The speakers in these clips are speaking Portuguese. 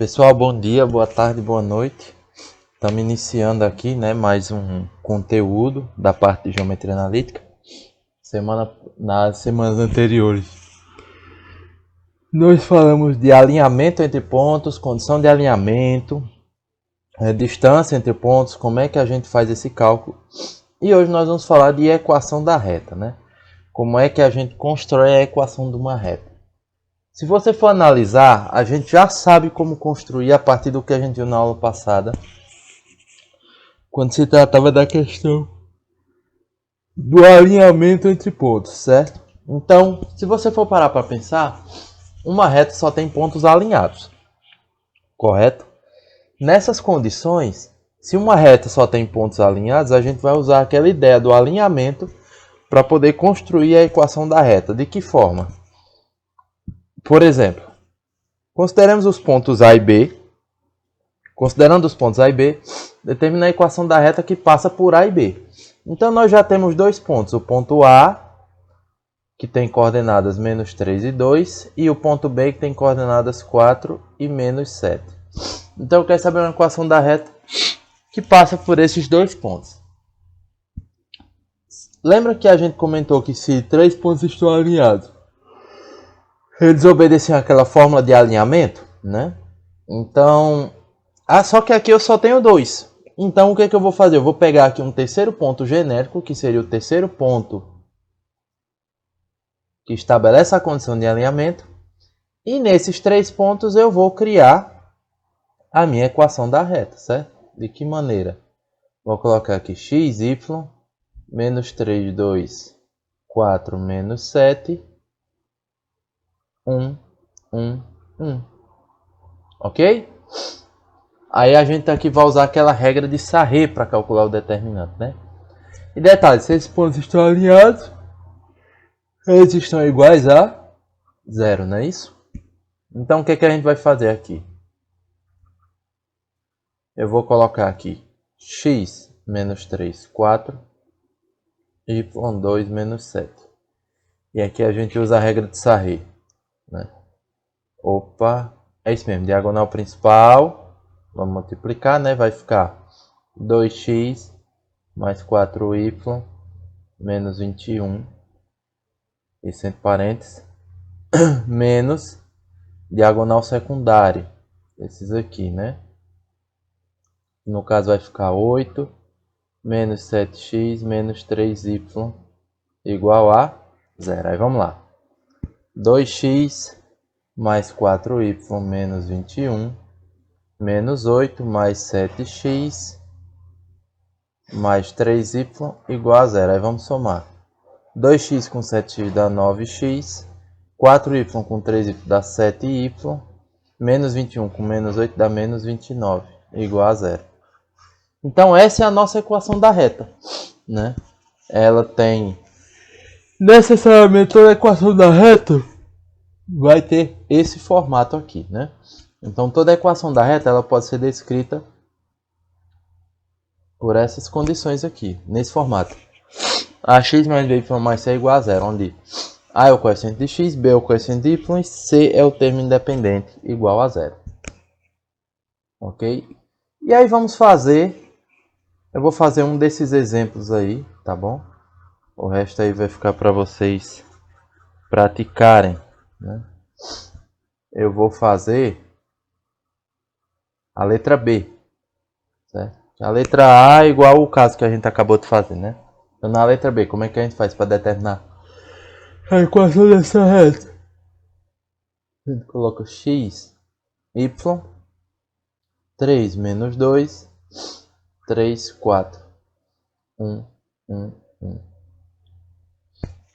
Pessoal, bom dia, boa tarde, boa noite. Estamos iniciando aqui, né, mais um conteúdo da parte de geometria analítica. Nas semanas anteriores, nós falamos de alinhamento entre pontos, condição de alinhamento, distância entre pontos, como é que a gente faz esse cálculo. E hoje nós vamos falar de equação da reta, né? Como é que a gente constrói a equação de uma reta. Se você for analisar, a gente já sabe como construir a partir do que a gente viu na aula passada, quando se tratava da questão do alinhamento entre pontos, certo? Então, se você for parar para pensar, uma reta só tem pontos alinhados, correto? Nessas condições, se uma reta só tem pontos alinhados, a gente vai usar aquela ideia do alinhamento para poder construir a equação da reta. De que forma? Por exemplo, consideremos os pontos A e B. Considerando os pontos A e B, determina a equação da reta que passa por A e B. Então, nós já temos dois pontos. O ponto A, que tem coordenadas menos 3 e 2, e o ponto B, que tem coordenadas 4 e menos 7. Então, eu quero saber uma equação da reta que passa por esses dois pontos. Lembra que a gente comentou que se três pontos estão alinhados, eles obedecem àquela fórmula de alinhamento, né? Então, só que aqui eu só tenho dois. Então, o que eu vou fazer? Eu vou pegar aqui um terceiro ponto genérico, que seria o terceiro ponto que estabelece a condição de alinhamento. E nesses três pontos eu vou criar a minha equação da reta, certo? De que maneira? Vou colocar aqui x, y, menos 3, 2, 4, menos 7, 1, 1, 1. Ok? Aí a gente aqui vai usar aquela regra de Sarré para calcular o determinante, né? E detalhe, se esses pontos estão alinhados, eles estão iguais a 0, não é isso? Então o que a gente vai fazer aqui? Eu vou colocar aqui x menos 3, 4, y 2 menos 7. E aqui a gente usa a regra de Sarré, né? Opa, é isso mesmo, diagonal principal, vamos multiplicar, né? Vai ficar 2x mais 4y menos 21, isso entre parênteses, menos diagonal secundária, esses aqui, né? No caso vai ficar 8 menos 7x menos 3y igual a 0. Aí vamos lá. 2x mais 4y menos 21 menos 8 mais 7x mais 3y igual a 0. Aí vamos somar. 2x com 7x dá 9x. 4y com 3y dá 7y. Menos 21 com menos 8 dá menos 29. Igual a 0. Então, essa é a nossa equação da reta, né? Ela tem necessariamente toda a equação da reta vai ter esse formato aqui, né? Então, toda a equação da reta ela pode ser descrita por essas condições aqui, nesse formato. Ax mais by mais c é igual a 0, onde A é o coeficiente de x, B é o coeficiente de y e C é o termo independente igual a 0. Ok? E aí vamos fazer... Eu vou fazer um desses exemplos aí, tá bom? O resto aí vai ficar para vocês praticarem, né? Eu vou fazer a letra B, certo? A letra A é igual o caso que a gente acabou de fazer, né? Então, na letra B, como é que a gente faz para determinar a equação dessa reta? A gente coloca x, y, 3 menos 2, 3, 4, 1, 1, 1.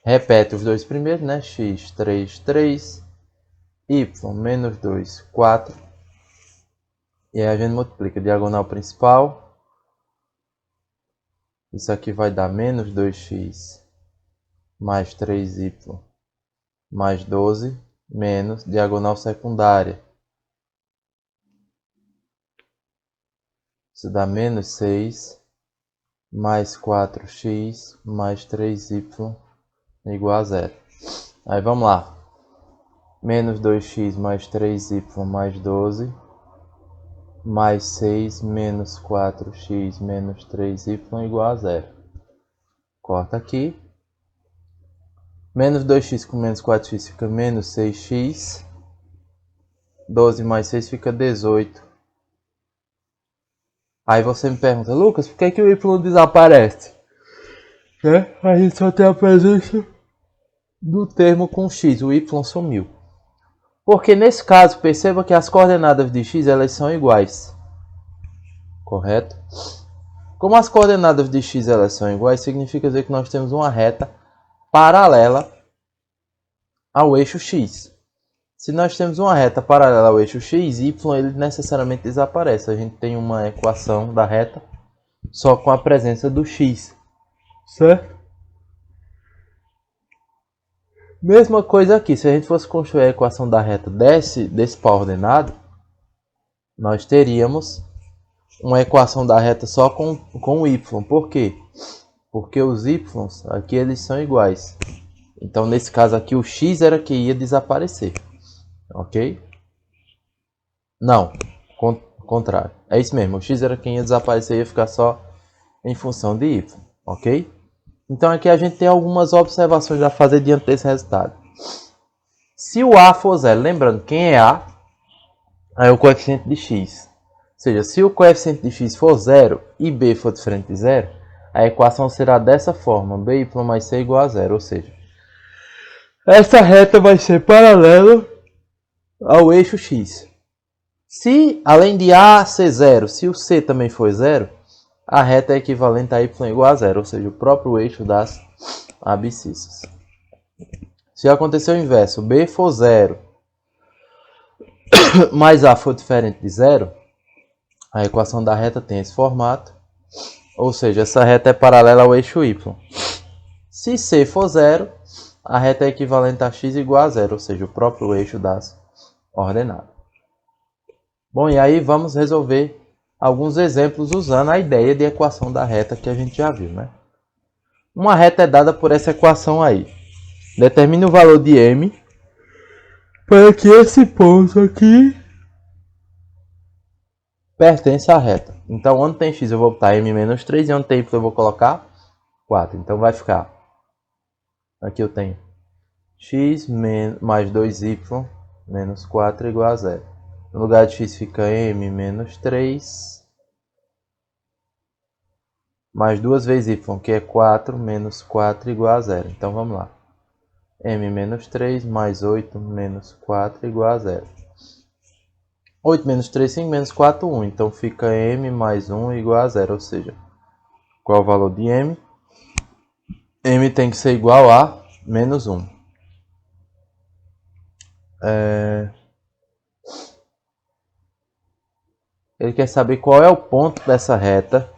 Repete os dois primeiros, né? X, 3, 3, y, menos 2, 4. E aí a gente multiplica diagonal principal. Isso aqui vai dar menos 2x mais 3y mais 12 menos diagonal secundária. Isso dá menos 6 mais 4x mais 3y igual a 0. Aí vamos lá. Menos 2x mais 3y mais 12 mais 6 menos 4x menos 3y igual a 0. Corta aqui. Menos 2x com menos 4x fica menos 6x. 12 mais 6 fica 18. Aí você me pergunta, Lucas, por que o y desaparece? A gente só tem a presença do termo com x, o y sumiu. Porque nesse caso, perceba que as coordenadas de x elas são iguais. Correto? Como as coordenadas de x elas são iguais, significa dizer que nós temos uma reta paralela ao eixo x. Se nós temos uma reta paralela ao eixo x, y ele necessariamente desaparece. A gente tem uma equação da reta só com a presença do x. Certo? Mesma coisa aqui. Se a gente fosse construir a equação da reta desse par ordenado, nós teríamos uma equação da reta só com o y. Por quê? Porque os y aqui eles são iguais. Então, nesse caso aqui, o x era que ia desaparecer. Ok? Não, contrário. É isso mesmo, o x era quem ia desaparecer e ia ficar só em função de y. Ok? Então, aqui a gente tem algumas observações a fazer diante desse resultado. Se o a for zero, lembrando, quem é a? É o coeficiente de x. Ou seja, se o coeficiente de x for zero e b for diferente de zero, a equação será dessa forma, by mais c igual a zero. Ou seja, essa reta vai ser paralela ao eixo x. Se, além de a ser zero, se o c também for zero, a reta é equivalente a y igual a zero, ou seja, o próprio eixo das abscissas. Se acontecer o inverso, b for zero, mais a for diferente de zero, a equação da reta tem esse formato, ou seja, essa reta é paralela ao eixo y. Se c for zero, a reta é equivalente a x igual a zero, ou seja, o próprio eixo das ordenadas. Bom, e aí vamos resolver alguns exemplos usando a ideia de equação da reta que a gente já viu, né? Uma reta é dada por essa equação aí. Determine o valor de m para que esse ponto aqui pertence à reta. Então, onde tem x eu vou botar m menos 3 e onde tem y eu vou colocar 4. Então, vai ficar... Aqui eu tenho x mais 2y menos 4 igual a 0. No lugar de x fica m menos 3 mais 2 vezes y, que é 4, menos 4 igual a 0. Então, vamos lá. M menos 3 mais 8 menos 4 igual a 0. 8 menos 3, 5, menos 4, 1. Então, fica m mais 1 igual a 0. Ou seja, qual é o valor de m? M tem que ser igual a menos 1. Ele quer saber qual é o ponto dessa reta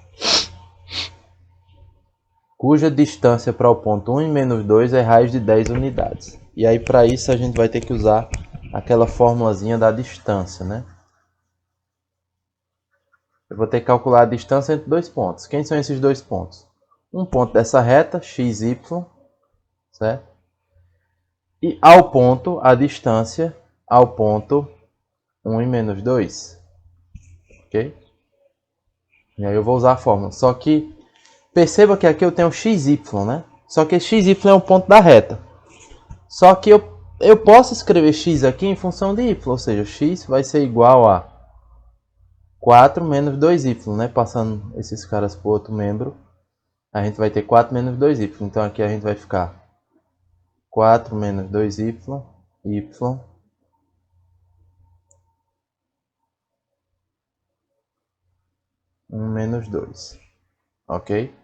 cuja distância para o ponto 1 e menos 2 é raiz de 10 unidades. E aí, para isso, a gente vai ter que usar aquela formulazinha da distância, né? Eu vou ter que calcular a distância entre dois pontos. Quem são esses dois pontos? Um ponto dessa reta, x, y, certo? E ao ponto, a distância ao ponto 1 e menos 2. Ok? E aí eu vou usar a fórmula. Só que perceba que aqui eu tenho xy, né? Só que xy é o ponto da reta. Só que eu posso escrever x aqui em função de y. Ou seja, x vai ser igual a 4 menos 2y, né? Passando esses caras para o outro membro, a gente vai ter 4 menos 2y. Então aqui a gente vai ficar 4 menos 2y, y, 1 menos 2. Ok?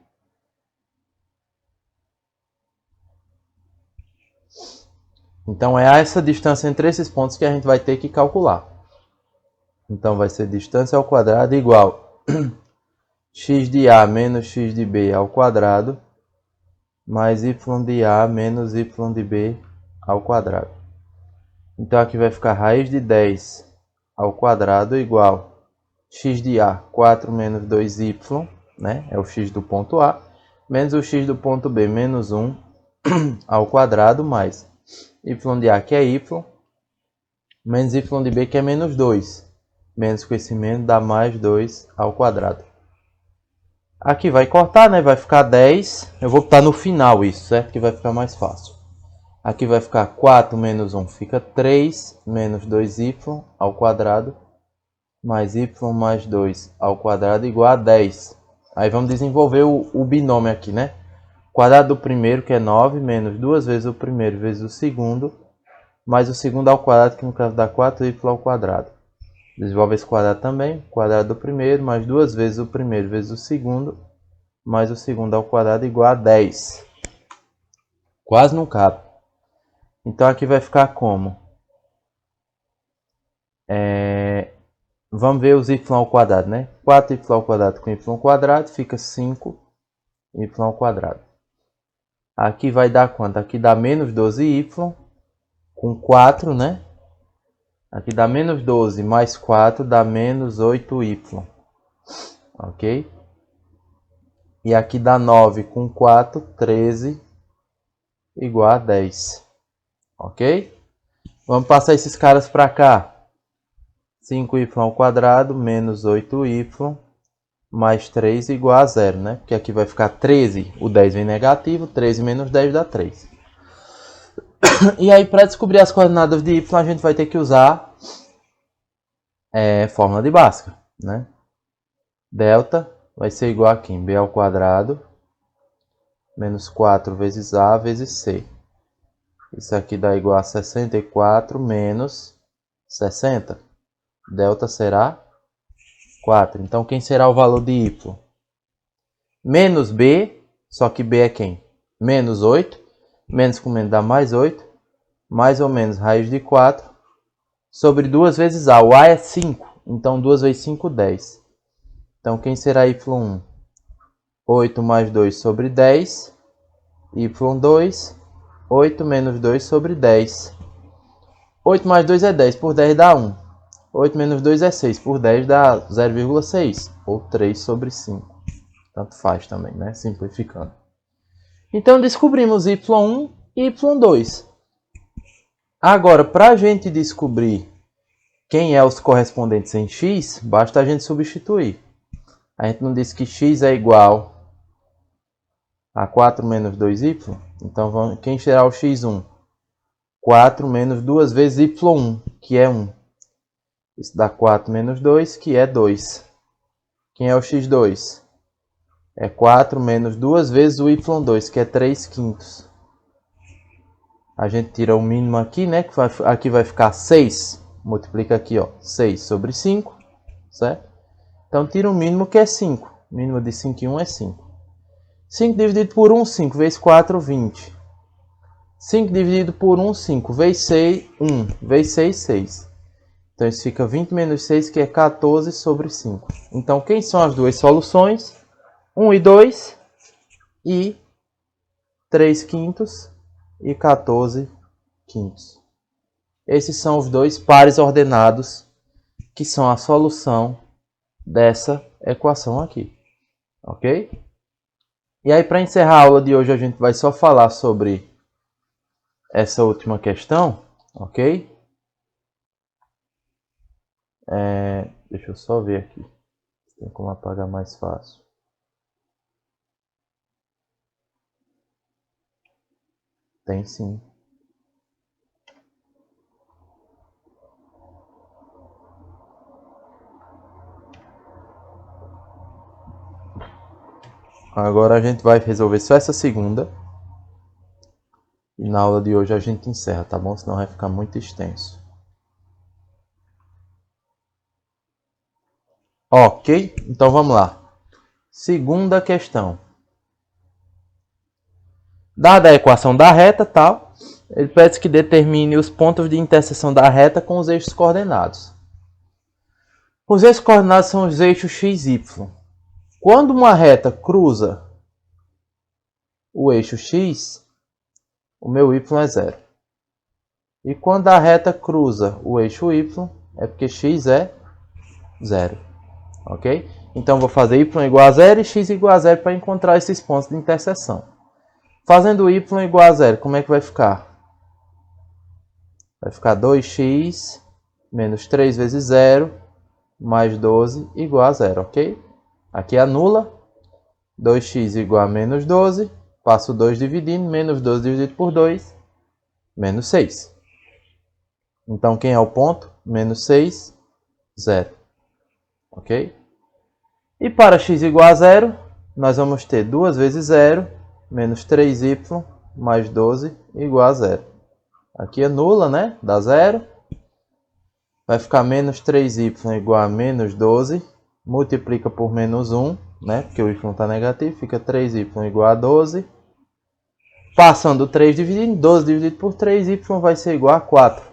Então é essa distância entre esses pontos que a gente vai ter que calcular. Então vai ser distância ao quadrado igual x de a menos x de b ao quadrado mais y de a menos y de b ao quadrado. Então aqui vai ficar raiz de 10 ao quadrado igual x de a, 4 menos 2y, né? É o x do ponto A, menos o x do ponto B, menos 1 ao quadrado, mais y de a, que é y, menos y de b, que é menos 2. Menos com esse menos dá mais 2 ao quadrado. Aqui vai cortar, né? Vai ficar 10. Eu vou botar no final isso, certo? Que vai ficar mais fácil. Aqui vai ficar 4 menos 1 fica 3, menos 2y ao quadrado, mais y mais 2 ao quadrado igual a 10. Aí vamos desenvolver o binômio aqui, né? Quadrado do primeiro, que é 9, menos 2 vezes o primeiro vezes o segundo, mais o segundo ao quadrado, que no caso dá 4y ao quadrado. Desenvolve esse quadrado também. Quadrado do primeiro, mais 2 vezes o primeiro vezes o segundo, mais o segundo ao quadrado igual a 10. Quase não cabe. Então aqui vai ficar como? Vamos ver os y ao quadrado, né? 4y ao quadrado com y ao quadrado fica 5y ao quadrado. Aqui vai dar quanto? Aqui dá menos 12y com 4, né? Aqui dá menos 12 mais 4 dá menos 8y. Ok? E aqui dá 9 com 4, 13 igual a 10. Ok? Vamos passar esses caras para cá. 5y ao quadrado menos 8y mais 3 igual a 0, né? Porque aqui vai ficar 13, o 10 vem negativo, 13 menos 10 dá 3. E aí, para descobrir as coordenadas de y, a gente vai ter que usar fórmula de Bhaskara, né? Delta vai ser igual a quem? B ao quadrado menos 4 vezes A vezes C. Isso aqui dá igual a 64 menos 60. Delta será 4. Então, quem será o valor de y? Menos b, só que b é quem? Menos 8. Menos com menos dá mais 8. Mais ou menos raiz de 4. Sobre 2 vezes a. O a é 5. Então, 2 vezes 5, 10. Então, quem será y1? 8 mais 2 sobre 10. y2, 8 menos 2 sobre 10. 8 mais 2 é 10. Por 10 dá 1. 8 menos 2 é 6, por 10 dá 0,6, ou 3 sobre 5. Tanto faz também, né? Simplificando. Então, descobrimos y1 e y2. Agora, para a gente descobrir quem é os correspondentes em x, basta a gente substituir. A gente não disse que x é igual a 4 menos 2y? Então, quem será o x1? 4 menos 2 vezes y1, que é 1. Isso dá 4 menos 2, que é 2. Quem é o x2? É 4 menos 2 vezes o y2, que é 3 quintos. A gente tira o mínimo aqui, né? Aqui vai ficar 6. Multiplica aqui, ó, 6 sobre 5, certo? Então, tira o mínimo, que é 5. O mínimo de 5 e 1 é 5. 5 dividido por 1, 5. Vezes 4, 20. 5 dividido por 1, 5. Vezes 6, 1. Vezes 6, 6. Então, isso fica 20 menos 6, que é 14 sobre 5. Então, quem são as duas soluções? 1 e 2 e 3 quintos e 14 quintos. Esses são os dois pares ordenados que são a solução dessa equação aqui. Ok? E aí, para encerrar a aula de hoje, a gente vai só falar sobre essa última questão. Ok? Deixa eu só ver aqui. Tem como apagar mais fácil. Tem sim. Agora a gente vai resolver só essa segunda. E na aula de hoje a gente encerra, tá bom? Senão vai ficar muito extenso. Ok? Então vamos lá. Segunda questão. Dada a equação da reta, tal, ele pede que determine os pontos de interseção da reta com os eixos coordenados. Os eixos coordenados são os eixos x, y. Quando uma reta cruza o eixo x, o meu y é 0. E quando a reta cruza o eixo y, é porque x é 0. Ok? Então, vou fazer y igual a 0 e x igual a 0 para encontrar esses pontos de interseção. Fazendo y igual a 0, como é que vai ficar? Vai ficar 2x menos 3 vezes 0 mais 12 igual a 0, ok? Aqui anula. 2x igual a menos 12. Passo 2 dividindo. Menos 12 dividido por 2. Menos 6. Então, quem é o ponto? Menos 6, 0. Ok? E para x igual a 0, nós vamos ter 2 vezes 0, menos 3y, mais 12, igual a 0. Aqui anula, né? Dá 0. Vai ficar menos 3y igual a menos 12. Multiplica por menos 1, né? Porque o y está negativo. Fica 3y igual a 12. Passando 3 dividindo, 12 dividido por 3, y vai ser igual a 4.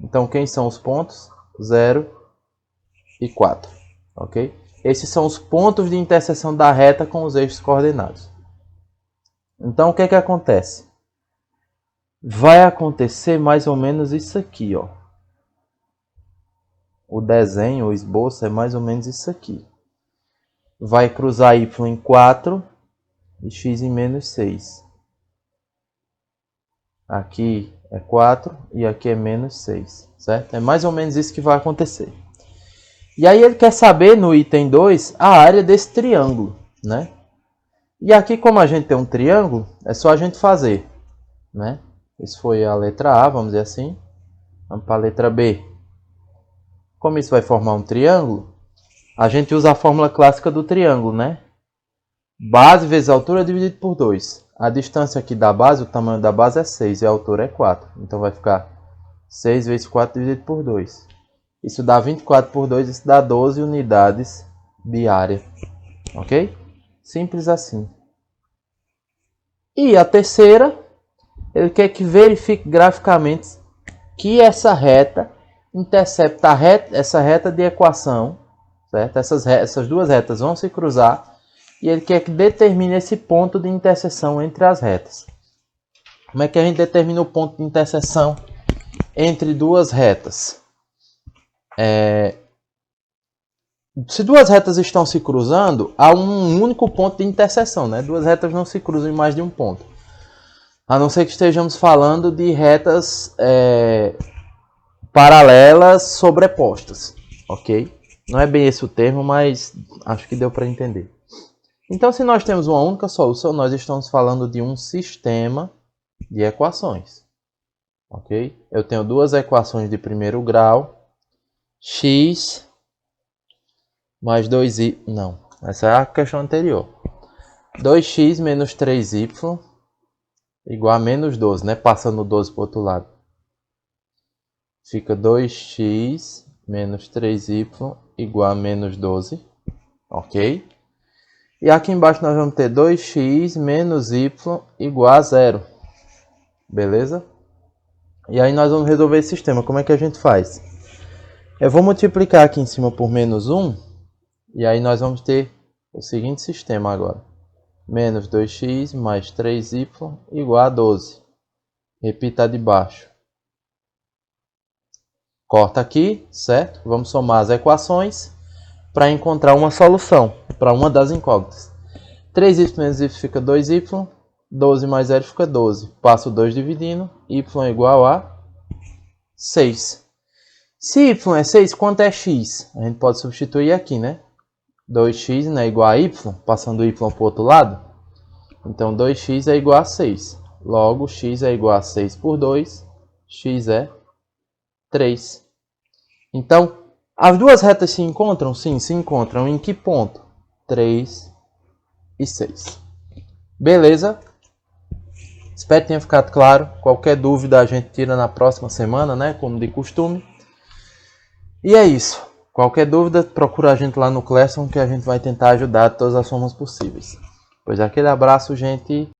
Então, quem são os pontos? 0 e 4. Ok? Esses são os pontos de interseção da reta com os eixos coordenados. Então, o que é que acontece? Vai acontecer mais ou menos isso aqui, ó. O desenho, o esboço é mais ou menos isso aqui. Vai cruzar y em 4 e x em menos 6. Aqui é 4 e aqui é menos 6, certo? É mais ou menos isso que vai acontecer. E aí ele quer saber, no item 2, a área desse triângulo, né? E aqui, como a gente tem um triângulo, é só a gente fazer, né? Isso foi a letra A, vamos dizer assim. Vamos para a letra B. Como isso vai formar um triângulo, a gente usa a fórmula clássica do triângulo, né? Base vezes altura dividido por 2. A distância aqui da base, o tamanho da base é 6 e a altura é 4. Então vai ficar 6 vezes 4 dividido por 2. Isso dá 24 por 2, isso dá 12 unidades de área. Ok? Simples assim. E a terceira, ele quer que verifique graficamente que essa reta intercepta essa reta de equação, certo? Essas duas retas vão se cruzar e ele quer que determine esse ponto de interseção entre as retas. Como é que a gente determina o ponto de interseção entre duas retas? Se duas retas estão se cruzando, há um único ponto de interseção, né? Duas retas não se cruzam em mais de um ponto. A não ser que estejamos falando de retas paralelas sobrepostas, ok? Não é bem esse o termo, mas acho que deu para entender. Então, se nós temos uma única solução, nós estamos falando de um sistema de equações, ok? Eu tenho duas equações de primeiro grau, x mais 2y... Não, essa é a questão anterior. 2x menos 3y igual a menos 12, né? Passando o 12 para o outro lado. Fica 2x menos 3y igual a menos 12. Ok? E aqui embaixo nós vamos ter 2x menos y igual a 0. Beleza? E aí nós vamos resolver esse sistema. Como é que a gente faz? Eu vou multiplicar aqui em cima por menos 1. E aí nós vamos ter o seguinte sistema agora. Menos 2x mais 3y igual a 12. Repita a de baixo. Corta aqui, certo? Vamos somar as equações para encontrar uma solução para uma das incógnitas. 3y menos y fica 2y. 12 mais 0 fica 12. Passo 2 dividindo. Y é igual a 6. Se y é 6, quanto é x? A gente pode substituir aqui, né? 2x, né, igual a y, passando o y para o outro lado. Então, 2x é igual a 6. Logo, x é igual a 6 por 2. X é 3. Então, as duas retas se encontram? Sim, se encontram. Em que ponto? 3 e 6. Beleza? Espero que tenha ficado claro. Qualquer dúvida a gente tira na próxima semana, né? Como de costume. E é isso. Qualquer dúvida, procura a gente lá no Classroom que a gente vai tentar ajudar de todas as formas possíveis. Pois aquele abraço, gente.